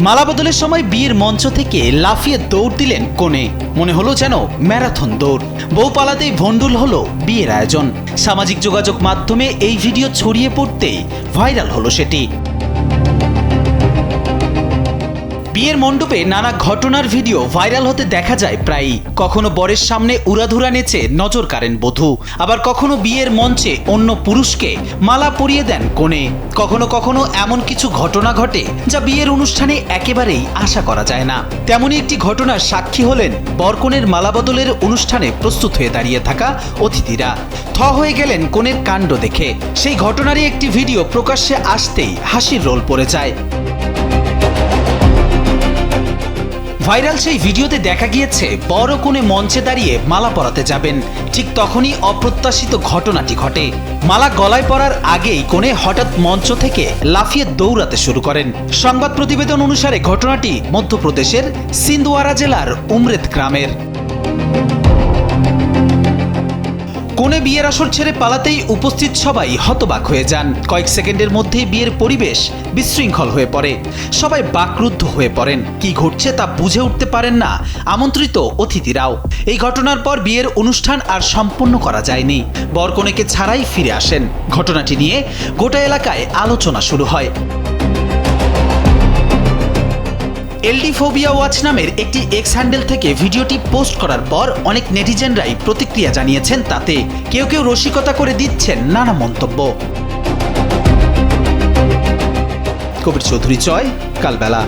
মালা বদলের সময় বিয়ের মঞ্চ থেকে লাফিয়ে দৌড় দিলেন কনে। মনে হলো যেন ম্যারাথন দৌড়। বউ পালাতেই ভণ্ডুল হলো বিয়ের আয়োজন। সামাজিক যোগাযোগ মাধ্যমে এই ভিডিও ছড়িয়ে পড়তেই ভাইরাল হলো সেটি। বিয়ের মণ্ডপে নানা ঘটনার ভিডিও ভাইরাল হতে দেখা যায় প্রায়ই। কখনো বরের সামনে উড়াধুরা নেচে নজর কাড়েন বধূ, আবার কখনো বিয়ের মঞ্চে অন্য পুরুষকে মালা পরিয়ে দেন কনে। কখনো কখনো এমন কিছু ঘটনা ঘটে যা বিয়ের অনুষ্ঠানে একেবারেই আশা করা যায় না। তেমনই একটি ঘটনার সাক্ষী হলেন বরকনের মালা বদলের অনুষ্ঠানে প্রস্তুত হয়ে দাঁড়িয়ে থাকা অতিথিরা। থ হয়ে গেলেন কনের কাণ্ড দেখে। সেই ঘটনারই একটি ভিডিও প্রকাশ্যে আসতেই হাসির রোল পড়ে যায়। ভাইরাল সেই ভিডিওতে দেখা গিয়েছে বর ও কনে মঞ্চে দাঁড়িয়ে মালা পরাতে যাবেন। ঠিক তখনই অপ্রত্যাশিত ঘটনাটি ঘটে। মালা গলায় পরার আগেই কনে হঠাৎ মঞ্চ থেকে লাফিয়ে দৌড়াতে শুরু করেন। সংবাদ প্রতিবেদন অনুসারে ঘটনাটি মধ্যপ্রদেশের সিন্দওয়ারা জেলার উমরেদ গ্রামের। কনে বিয়ের আসর ছেড়ে পালাতেই উপস্থিত সবাই হতবাক হয়ে যান। কয়েক সেকেন্ডের মধ্যেই বিয়ের পরিবেশ বিশৃঙ্খল হয়ে পড়ে। সবাই বাকরুদ্ধ হয়ে পড়েন। কি ঘটছে তা বুঝে উঠতে পারেন না আমন্ত্রিত অতিথিরাও। এই ঘটনার পর বিয়ের অনুষ্ঠান আর সম্পন্ন করা যায়নি। বর কনেকে ছাড়াই ফিরে আসেন। ঘটনাটি নিয়ে গোটা এলাকায় আলোচনা শুরু হয়। এলডি ফোবিয়া ওয়াচ নামের একটি এক্স হ্যান্ডেল থেকে ভিডিওটি পোস্ট করার পর অনেক নেটিজেনরাই প্রতিক্রিয়া জানিয়েছেন। তাতে কেউ কেউ রসিকতা করে দিচ্ছেন নানা মন্তব্য। কবির চৌধুরী, কালবেলা।